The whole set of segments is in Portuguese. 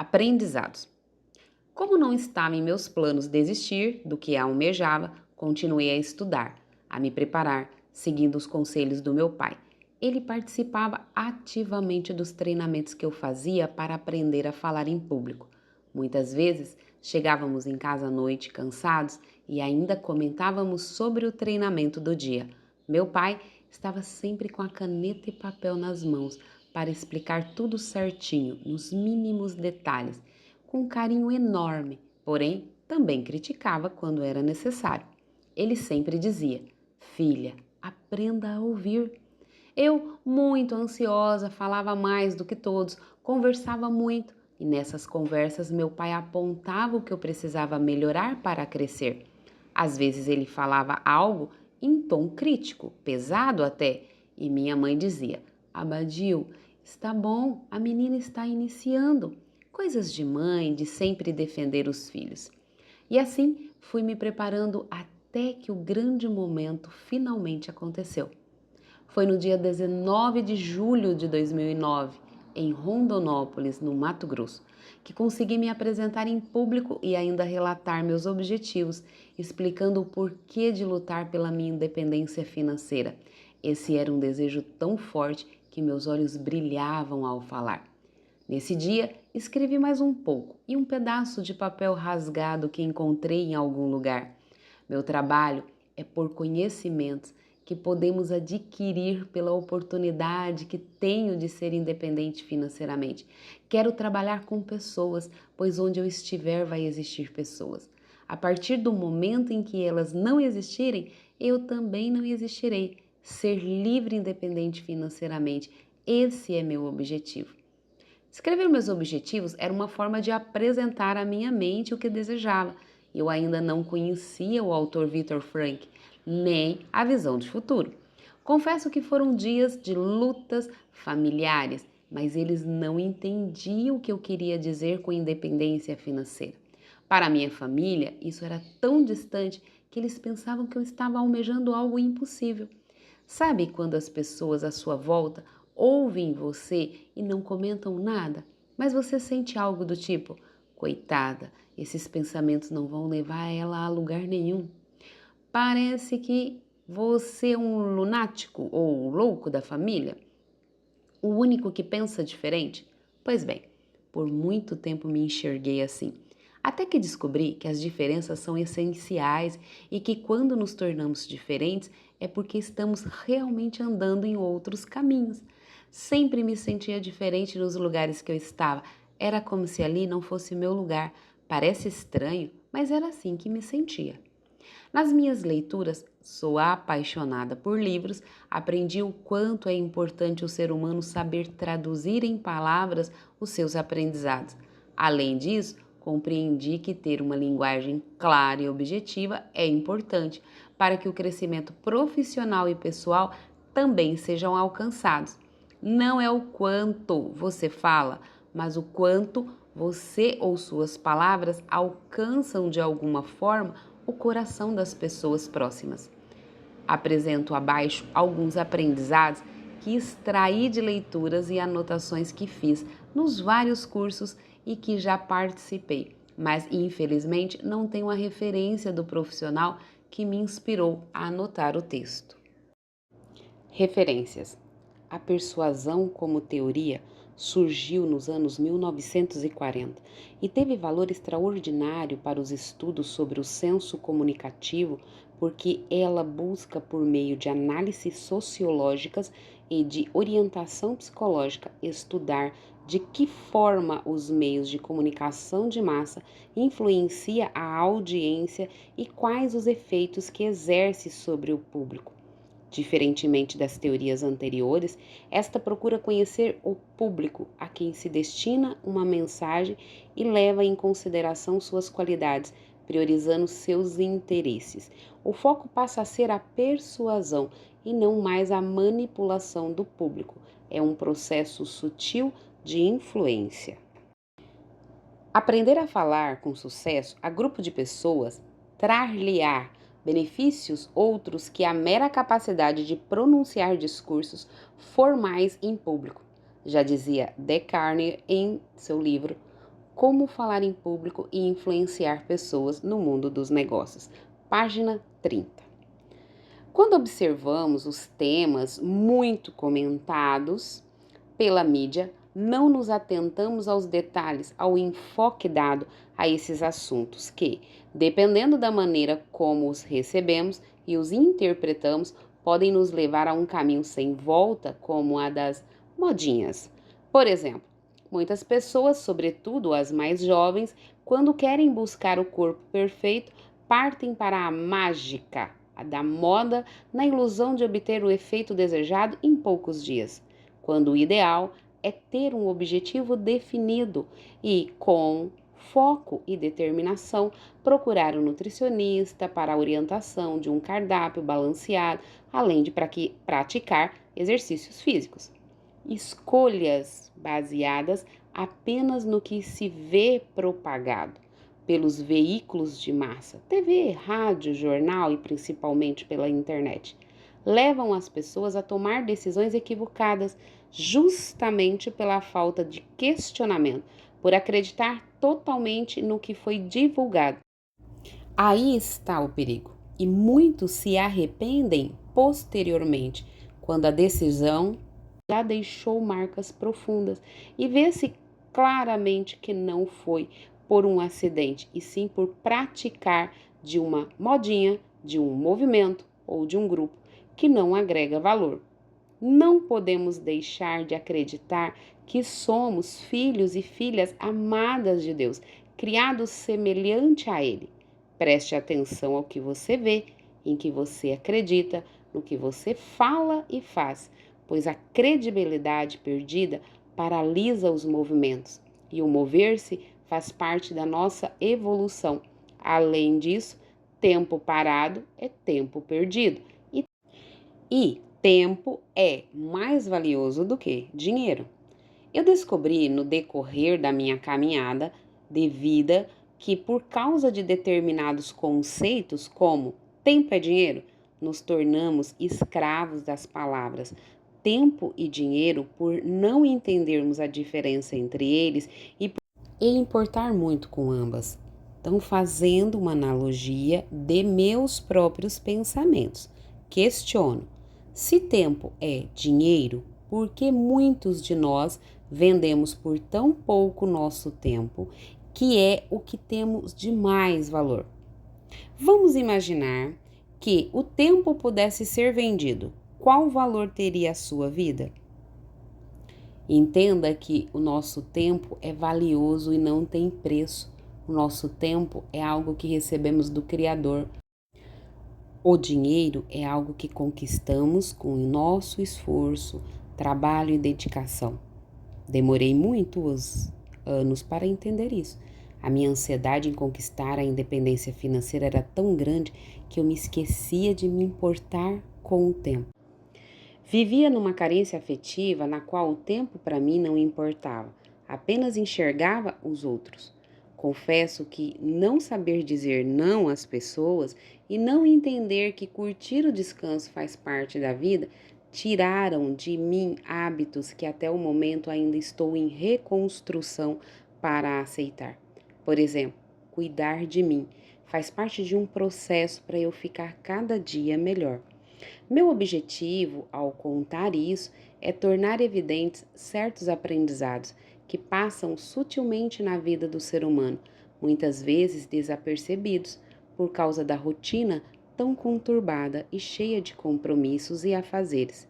Aprendizados. Como não estava em meus planos desistir do que almejava, continuei a estudar, a me preparar, seguindo os conselhos do meu pai. Ele participava ativamente dos treinamentos que eu fazia para aprender a falar em público. Muitas vezes chegávamos em casa à noite cansados e ainda comentávamos sobre o treinamento do dia. Meu pai estava sempre com a caneta e papel nas mãos para explicar tudo certinho, nos mínimos detalhes, com um carinho enorme, porém também criticava quando era necessário. Ele sempre dizia: Filha, aprenda a ouvir. Eu, muito ansiosa, falava mais do que todos, conversava muito e nessas conversas meu pai apontava o que eu precisava melhorar para crescer. Às vezes ele falava algo em tom crítico, pesado até, e minha mãe dizia: Abadil, está bom, a menina está iniciando. Coisas de mãe, de sempre defender os filhos. E assim fui me preparando até que o grande momento finalmente aconteceu. Foi no dia 19 de julho de 2009, em Rondonópolis, no Mato Grosso, que consegui me apresentar em público e ainda relatar meus objetivos, explicando o porquê de lutar pela minha independência financeira. Esse era um desejo tão forte que meus olhos brilhavam ao falar. Nesse dia, escrevi mais um pouco e um pedaço de papel rasgado que encontrei em algum lugar. Meu trabalho é por conhecimentos que podemos adquirir pela oportunidade que tenho de ser independente financeiramente. Quero trabalhar com pessoas, pois onde eu estiver vai existir pessoas. A partir do momento em que elas não existirem, eu também não existirei. Ser livre e independente financeiramente, esse é meu objetivo. Escrever meus objetivos era uma forma de apresentar à minha mente o que desejava. Eu ainda não conhecia o autor Viktor Frankl, nem a visão de futuro. Confesso que foram dias de lutas familiares, mas eles não entendiam o que eu queria dizer com independência financeira. Para a minha família, isso era tão distante que eles pensavam que eu estava almejando algo impossível. Sabe quando as pessoas à sua volta ouvem você e não comentam nada, mas você sente algo do tipo: coitada, esses pensamentos não vão levar ela a lugar nenhum. Parece que você é um lunático ou louco da família, o único que pensa diferente? Pois bem, por muito tempo me enxerguei assim. Até que descobri que as diferenças são essenciais e que quando nos tornamos diferentes é porque estamos realmente andando em outros caminhos. Sempre me sentia diferente nos lugares que eu estava. Era como se ali não fosse meu lugar. Parece estranho, mas era assim que me sentia. Nas minhas leituras, sou apaixonada por livros, aprendi o quanto é importante o ser humano saber traduzir em palavras os seus aprendizados. Além disso, compreendi que ter uma linguagem clara e objetiva é importante para que o crescimento profissional e pessoal também sejam alcançados. Não é o quanto você fala, mas o quanto você ou suas palavras alcançam de alguma forma o coração das pessoas próximas. Apresento abaixo alguns aprendizados que extraí de leituras e anotações que fiz nos vários cursos e que já participei, mas infelizmente não tenho a referência do profissional que me inspirou a anotar o texto. Referências: a persuasão como teoria surgiu nos anos 1940 e teve valor extraordinário para os estudos sobre o senso comunicativo, porque ela busca, por meio de análises sociológicas e de orientação psicológica, estudar de que forma os meios de comunicação de massa influencia a audiência e quais os efeitos que exerce sobre o público. Diferentemente das teorias anteriores, esta procura conhecer o público a quem se destina uma mensagem e leva em consideração suas qualidades, priorizando seus interesses. O foco passa a ser a persuasão e não mais a manipulação do público. É um processo sutil de influência. Aprender a falar com sucesso a grupo de pessoas trar-lhe-á benefícios outros que a mera capacidade de pronunciar discursos formais em público. Já dizia Descartes em seu livro Como falar em público e influenciar pessoas no mundo dos negócios. Página 30. Quando observamos os temas muito comentados pela mídia, não nos atentamos aos detalhes, ao enfoque dado a esses assuntos que, dependendo da maneira como os recebemos e os interpretamos, podem nos levar a um caminho sem volta, como a das modinhas. Por exemplo, muitas pessoas, sobretudo as mais jovens, quando querem buscar o corpo perfeito, partem para a mágica da moda na ilusão de obter o efeito desejado em poucos dias, quando o ideal é ter um objetivo definido e, com foco e determinação, procurar um nutricionista para a orientação de um cardápio balanceado, além de praticar exercícios físicos. Escolhas baseadas apenas no que se vê propagado pelos veículos de massa, TV, rádio, jornal e principalmente pela internet, levam as pessoas a tomar decisões equivocadas justamente pela falta de questionamento, por acreditar totalmente no que foi divulgado. Aí está o perigo, e muitos se arrependem posteriormente, quando a decisão já deixou marcas profundas e vê-se claramente que não foi por um acidente, e sim por praticar de uma modinha, de um movimento ou de um grupo que não agrega valor. Não podemos deixar de acreditar que somos filhos e filhas amadas de Deus, criados semelhante a Ele. Preste atenção ao que você vê, em que você acredita, no que você fala e faz, pois a credibilidade perdida paralisa os movimentos e o mover-se faz parte da nossa evolução. Além disso, tempo parado é tempo perdido e tempo é mais valioso do que dinheiro. Eu descobri no decorrer da minha caminhada de vida que, por causa de determinados conceitos, como tempo é dinheiro, nos tornamos escravos das palavras tempo e dinheiro por não entendermos a diferença entre eles e importar muito com ambas. Então, fazendo uma analogia de meus próprios pensamentos, questiono: se tempo é dinheiro, por que muitos de nós vendemos por tão pouco nosso tempo, que é o que temos de mais valor? Vamos imaginar que o tempo pudesse ser vendido. Qual valor teria a sua vida? Entenda que o nosso tempo é valioso e não tem preço. O nosso tempo é algo que recebemos do Criador. O dinheiro é algo que conquistamos com o nosso esforço, trabalho e dedicação. Demorei muitos anos para entender isso. A minha ansiedade em conquistar a independência financeira era tão grande que eu me esquecia de me importar com o tempo. Vivia numa carência afetiva na qual o tempo para mim não importava, apenas enxergava os outros. Confesso que não saber dizer não às pessoas e não entender que curtir o descanso faz parte da vida tiraram de mim hábitos que até o momento ainda estou em reconstrução para aceitar. Por exemplo, cuidar de mim faz parte de um processo para eu ficar cada dia melhor. Meu objetivo, ao contar isso, é tornar evidentes certos aprendizados que passam sutilmente na vida do ser humano, muitas vezes desapercebidos, por causa da rotina tão conturbada e cheia de compromissos e afazeres.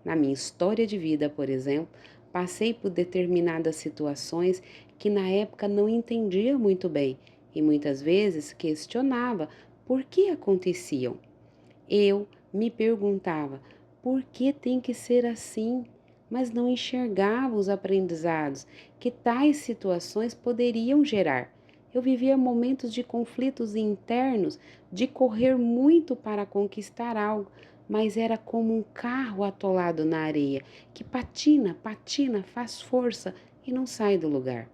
Na minha história de vida, por exemplo, passei por determinadas situações que na época não entendia muito bem e muitas vezes questionava por que aconteciam. Eu me perguntava por que tem que ser assim, mas não enxergava os aprendizados que tais situações poderiam gerar. Eu vivia momentos de conflitos internos, de correr muito para conquistar algo, mas era como um carro atolado na areia, que patina, patina, faz força e não sai do lugar.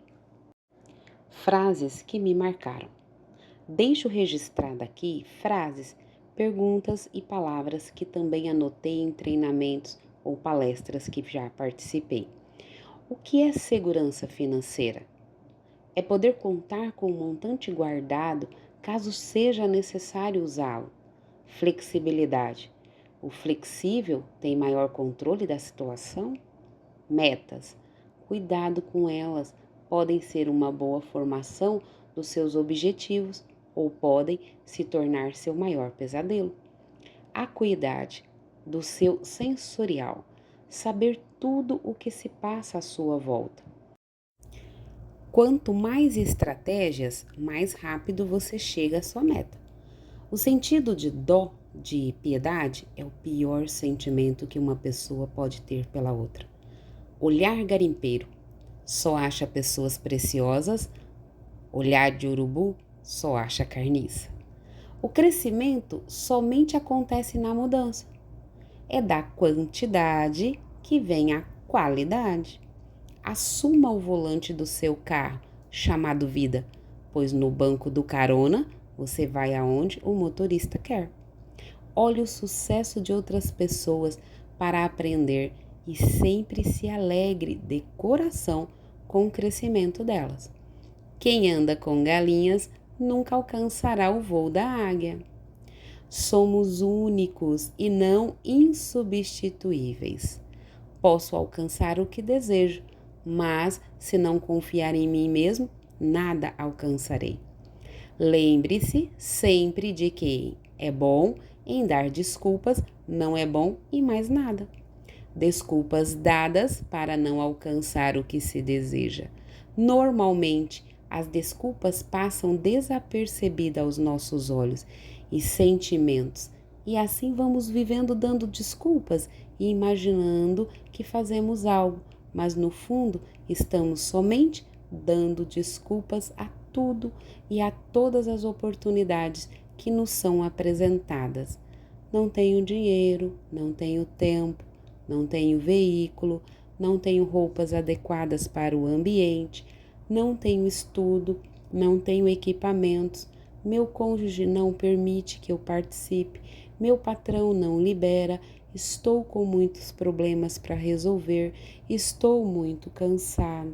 Frases que me marcaram. Deixo registrada aqui frases, perguntas e palavras que também anotei em treinamentos ou palestras que já participei. O que é segurança financeira? É poder contar com um montante guardado caso seja necessário usá-lo. Flexibilidade. O flexível tem maior controle da situação? Metas. Cuidado com elas, podem ser uma boa formação dos seus objetivos ou podem se tornar seu maior pesadelo. Acuidade do seu sensorial, saber tudo o que se passa à sua volta. Quanto mais estratégias, mais rápido você chega à sua meta. O sentido de dó, de piedade, é o pior sentimento que uma pessoa pode ter pela outra. Olhar garimpeiro, só acha pessoas preciosas. Olhar de urubu, só acha carniça. O crescimento somente acontece na mudança. É da quantidade que vem a qualidade. Assuma o volante do seu carro, chamado vida, pois no banco do carona você vai aonde o motorista quer. Olhe o sucesso de outras pessoas para aprender e sempre se alegre de coração com o crescimento delas. Quem anda com galinhas nunca alcançará o voo da águia. Somos únicos e não insubstituíveis. Posso alcançar o que desejo, mas se não confiar em mim mesmo, nada alcançarei. Lembre-se sempre de que é bom em dar desculpas, não é bom em mais nada. Desculpas dadas para não alcançar o que se deseja. Normalmente, as desculpas passam desapercebidas aos nossos olhos e sentimentos, e assim vamos vivendo dando desculpas e imaginando que fazemos algo, mas no fundo estamos somente dando desculpas a tudo e a todas as oportunidades que nos são apresentadas. Não tenho dinheiro, não tenho tempo, não tenho veículo, não tenho roupas adequadas para o ambiente, não tenho estudo, não tenho equipamentos, meu cônjuge não permite que eu participe, meu patrão não libera, estou com muitos problemas para resolver, estou muito cansado.